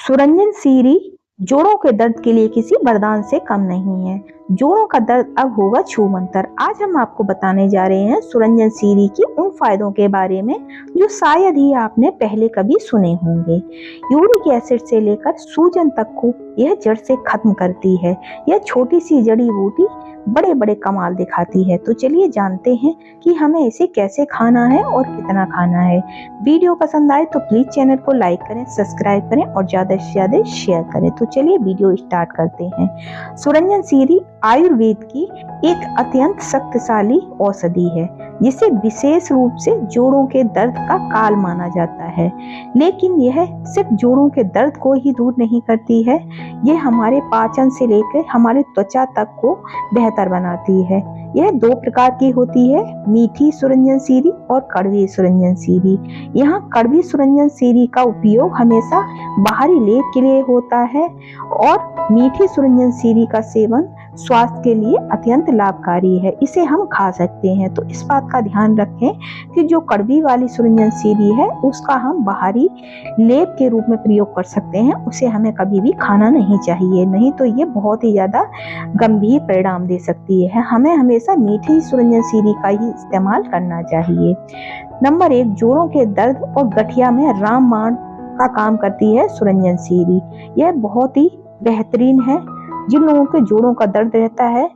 सुरंजन सीरी जोड़ों के दर्द के लिए किसी वरदान से कम नहीं है। जोड़ों का दर्द अब होगा छूमंतर। आज हम आपको बताने जा रहे हैं सुरंजन सीरी की उन फायदों के बारे में जो शायद ही आपने पहले कभी सुने होंगे। यूरिक एसिड से लेकर सूजन तक को यह जड़ से खत्म करती है। यह छोटी सी जड़ी बूटी बड़े बड़े कमाल दिखाती है। तो चलिए जानते हैं कि हमें इसे कैसे खाना है और कितना खाना है। वीडियो पसंद आए तो प्लीज चैनल को लाइक करें, सब्सक्राइब करें और ज्यादा से ज्यादा शेयर करें। तो चलिए वीडियो स्टार्ट करते हैं। सुरंजन सीरी आयुर्वेद की एक अत्यंत शक्तिशाली औषधि है जिसे विशेष रूप से जोड़ों के दर्द का काल माना जाता है। लेकिन यह सिर्फ जोड़ों के दर्द को ही दूर नहीं करती है, यह हमारे पाचन से लेकर हमारे त्वचा तक को बेहतर बनाती है। यह दो प्रकार की होती है, मीठी सुरंजन सीरी और कड़वी सुरंजन सीरी। यहाँ कड़वी सुरंजन सीरी का उपयोग हमेशा बाहरी लेप के लिए होता है और मीठी सुरंजन सीरी का सेवन स्वास्थ्य के लिए अत्यंत लाभकारी है। इसे हम खा सकते हैं। तो इस बात का ध्यान रखें कि जो कड़वी वाली सुरंजन सीरी है उसका हम बाहरी लेप के रूप में प्रयोग कर सकते हैं, उसे हमें कभी भी खाना नहीं चाहिए, नहीं तो ये बहुत ही ज्यादा गंभीर परिणाम दे सकती है। हमें हमेशा मीठी सुरंजन सीरी का ही इस्तेमाल करना चाहिए। नंबर 1, जोड़ों के दर्द और गठिया में रामबाण का काम करती है सुरंजन सीरी। यह बहुत ही बेहतरीन है। जिन लोगों के जोड़ों का दर्द रहता है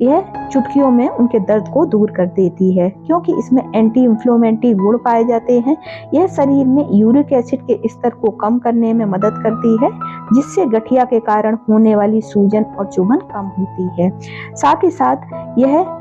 यह चुटकियों में उनके दर्द को दूर कर देती है, क्योंकि इसमें एंटी इंफ्लेमेटरी गुण पाए जाते हैं। यह शरीर में यूरिक एसिड के स्तर को कम करने में मदद करती है, जिससे गठिया के कारण होने वाली सूजन और चुभन कम होती है। साथ ही साथ यह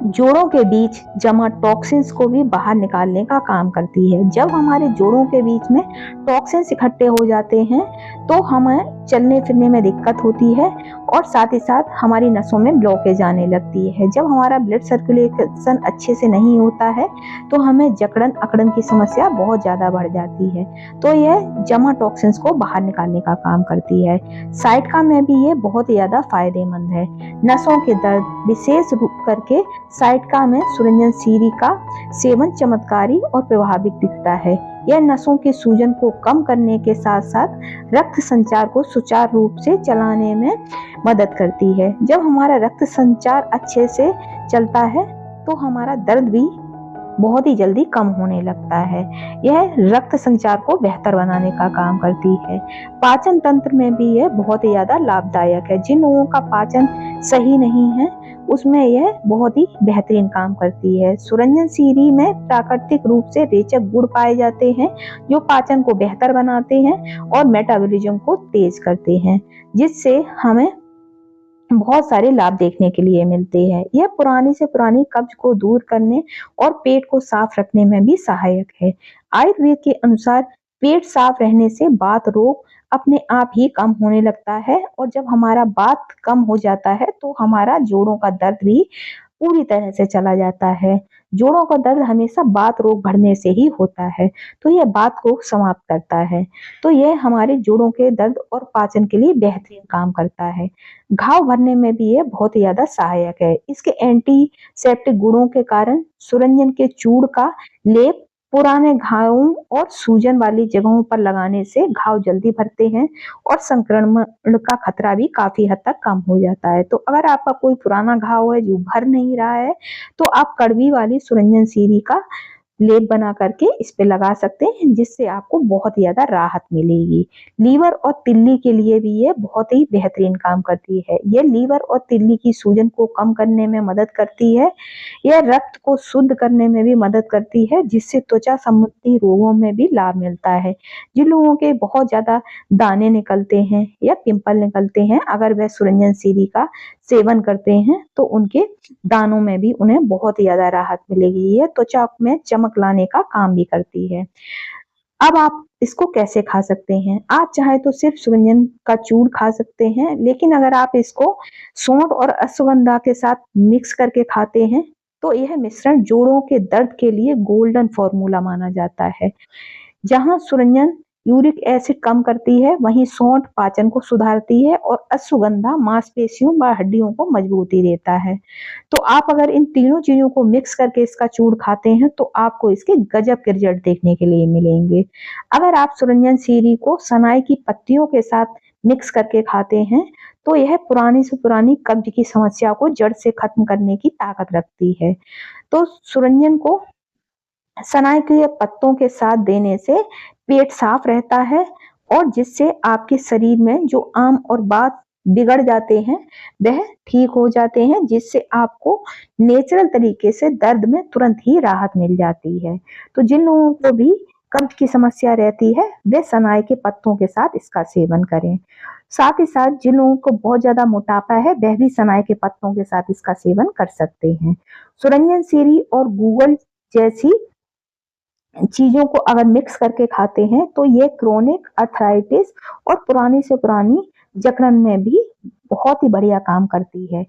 जोड़ों के बीच जमा टॉक्सिन्स को भी बाहर निकालने का काम करती है। जब हमारे जोड़ों के बीच में टॉक्सिन्स इकट्ठे हो जाते हैं तो हमें चलने फिरने में दिक्कत होती है और साथ ही साथ हमारी नसों में ब्लॉकेज आने लगती है। जब हमारा ब्लड सर्कुलेशन अच्छे से नहीं होता है तो हमें जकड़न अकड़न की समस्या बहुत ज्यादा बढ़ जाती है। तो यह जमा टॉक्सिन्स को बाहर निकालने का काम करती है। साइटका में भी ये बहुत ज्यादा फायदेमंद है। नसों के दर्द, विशेष रूप करके साइटका में सुरंजन सीरी का सेवन चमत्कारी और प्रभावित दिखता है। यह नसों के सूजन को कम करने के साथ साथ रक्त संचार को सुचारू रूप से चलाने में मदद करती है। जब हमारा रक्त संचार अच्छे से चलता है तो हमारा दर्द भी बहुत ही जल्दी कम होने लगता है। यह रक्त संचार को बेहतर बनाने का काम करती है। पाचन तंत्र में भी यह बहुत ही ज्यादा लाभदायक है। जिन लोगों का पाचन सही नहीं है उसमें यह बहुत ही बेहतरीन काम करती है। सुरंजन सीरी में प्राकृतिक रूप से रेचक गुण पाए जाते हैं जो पाचन को बेहतर बनाते हैं और मेटाबॉलिज्म को तेज करते हैं, जिससे हमें बहुत सारे लाभ देखने के लिए मिलते हैं। यह पुरानी से पुरानी कब्ज को दूर करने और पेट को साफ रखने में भी सहायक है। आयुर्वेद के अनुसार पेट साफ रहने से वात रोग अपने आप ही कम होने लगता है और जब हमारा वात कम हो जाता है तो हमारा जोड़ों का दर्द भी पूरी तरह से चला जाता है। जोड़ों का दर्द हमेशा वात रोग बढ़ने से ही होता है, तो यह वात को समाप्त करता है। तो यह हमारे जोड़ों के दर्द और पाचन के लिए बेहतरीन काम करता है। घाव भरने में भी यह बहुत ही ज्यादा सहायक है। इसके एंटीसेप्टिक गुणों के कारण सुरंजन के चूर्ण का लेप पुराने घावों और सूजन वाली जगहों पर लगाने से घाव जल्दी भरते हैं और संक्रमण का खतरा भी काफी हद तक कम हो जाता है। तो अगर आपका कोई पुराना घाव है जो भर नहीं रहा है तो आप कड़वी वाली सुरंजन सीरी का लेप बना करके इस पे लगा सकते हैं, जिससे आपको बहुत ही ज्यादा राहत मिलेगी। लीवर और तिल्ली के लिए भी ये बहुत ही बेहतरीन काम करती है। ये लीवर और तिल्ली की सूजन को कम करने में मदद करती है। यह रक्त को शुद्ध करने में भी मदद करती है, जिससे त्वचा संबंधी रोगों में भी लाभ मिलता है। जिन लोगों के बहुत ज्यादा दाने निकलते हैं या पिंपल निकलते हैं, अगर वह सुरंजन सीरी का सेवन करते हैं तो उनके दानों में भी उन्हें बहुत ही ज्यादा राहत मिलेगी। यह त्वचा में चमक लाने का काम भी करती है। अब आप इसको कैसे खा सकते हैं? आप चाहे तो सिर्फ सुरंजन का चूर्ण खा सकते हैं, लेकिन अगर आप इसको सौंठ और अश्वगंधा के साथ मिक्स करके खाते हैं तो यह मिश्रण जोड़ों के दर्द के लिए गोल्डन फॉर्मूला माना जाता है। जहां सुरंजन यूरिक एसिड कम करती है, वहीं सौंठ पाचन को सुधारती है और अश्वगंधा मांसपेशियों व हड्डियों को मजबूती देता है। तो आप अगर इन तीनों चीजों को मिक्स करके इसका चूर्ण खाते हैं तो आपको इसके गजब के रिजल्ट देखने के लिए मिलेंगे। अगर आप सुरंजन सीरी को सनाई की पत्तियों के साथ मिक्स करके खाते हैं तो यह पुरानी से पुरानी कब्ज की समस्या को जड़ से खत्म करने की ताकत रखती है। तो सुरंजन को सनाई के पत्तों के साथ देने से पेट साफ रहता है और जिससे आपके शरीर में जो आम और बात बिगड़ जाते हैं वह ठीक हो जाते हैं, जिससे आपको नेचुरल तरीके से दर्द में तुरंत ही राहत मिल जाती है। तो जिन लोगों को भी कब्ज की समस्या रहती है वे सनाई के पत्तों के साथ इसका सेवन करें। साथ ही साथ जिन लोगों को बहुत ज्यादा मोटापा है वह भी सनाई के पत्तों के साथ इसका सेवन कर सकते हैं। सुरंजन सीरी और गूगल जैसी चीजों को अगर मिक्स करके खाते हैं तो ये क्रोनिक अर्थराइटिस और पुरानी से पुरानी जकड़न में भी बहुत ही बढ़िया काम करती है।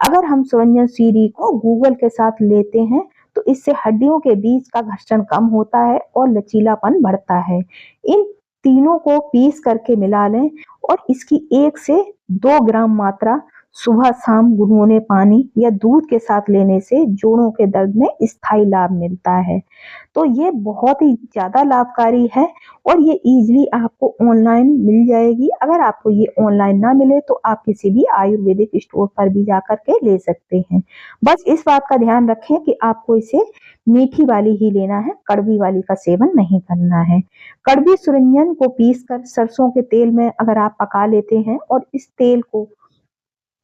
अगर हम सुरंजन सीरी को गूगल के साथ लेते हैं तो इससे हड्डियों के बीच का घर्षण कम होता है और लचीलापन बढ़ता है। इन तीनों को पीस करके मिला लें और इसकी 1 से 2 ग्राम मात्रा सुबह शाम गुनगुने पानी या दूध के साथ लेने से जोड़ों के दर्द में स्थायी लाभ मिलता है। तो ये बहुत ही ज्यादा लाभकारी है और ये इजीली आपको ऑनलाइन मिल जाएगी। अगर आपको ये ऑनलाइन ना मिले तो आप किसी भी आयुर्वेदिक स्टोर पर भी जाकर के ले सकते हैं। बस इस बात का ध्यान रखें कि आपको इसे मीठी वाली ही लेना है, कड़वी वाली का सेवन नहीं करना है। कड़वी सुरंजन को पीसकर सरसों के तेल में अगर आप पका लेते हैं और इस तेल को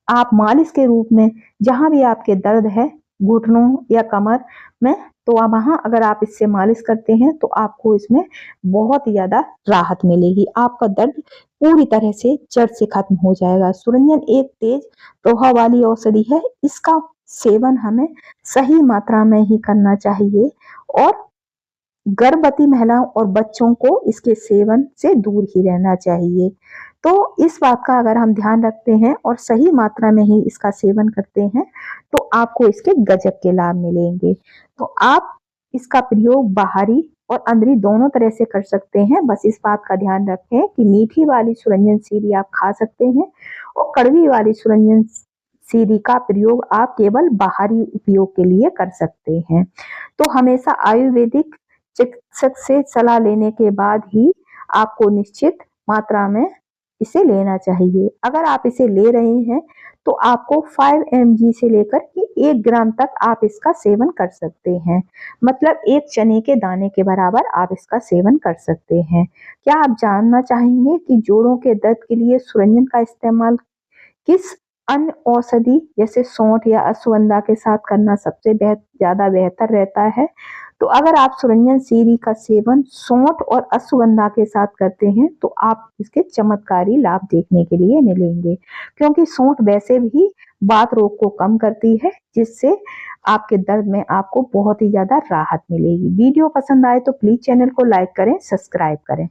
आप मालिश के रूप में जहां भी आपके दर्द है घुटनों या कमर में, तो आप वहां अगर आप इससे मालिश करते हैं तो आपको इसमें बहुत ही ज्यादा राहत मिलेगी। आपका दर्द पूरी तरह से जड़ से खत्म हो जाएगा। सुरंजन एक तेज प्रभाव वाली औषधि है, इसका सेवन हमें सही मात्रा में ही करना चाहिए और गर्भवती महिलाओं और बच्चों को इसके सेवन से दूर ही रहना चाहिए। तो इस बात का अगर हम ध्यान रखते हैं और सही मात्रा में ही इसका सेवन करते हैं तो आपको इसके गजब के लाभ मिलेंगे। तो आप इसका प्रयोग बाहरी और अंदरी दोनों तरह से कर सकते हैं। बस इस बात का ध्यान रखें कि मीठी वाली सुरंजन सीरी आप खा सकते हैं और कड़वी वाली सुरंजन सीरी का प्रयोग आप केवल बाहरी उपयोग के लिए कर सकते हैं। तो हमेशा आयुर्वेदिक चिकित्सक से सलाह लेने के बाद ही आपको निश्चित मात्रा में इसे लेना चाहिए। अगर आप इसे ले रहे हैं तो आपको 5 mg से लेकर के 1 ग्राम तक आप इसका सेवन कर सकते हैं। मतलब एक चने के दाने के बराबर आप इसका सेवन कर सकते हैं। क्या आप जानना चाहेंगे कि जोड़ों के दर्द के लिए सुरंजन का इस्तेमाल किस अन्य औषधि जैसे सौंठ या अश्वगंधा के साथ करना सबसे ज्यादा बेहतर रहता है? तो अगर आप सुरंजन सीरी का सेवन सौंठ और अश्वगंधा के साथ करते हैं तो आप इसके चमत्कारी लाभ देखने के लिए मिलेंगे, क्योंकि सौंठ वैसे भी बात रोग को कम करती है, जिससे आपके दर्द में आपको बहुत ही ज्यादा राहत मिलेगी। वीडियो पसंद आए तो प्लीज चैनल को लाइक करें, सब्सक्राइब करें।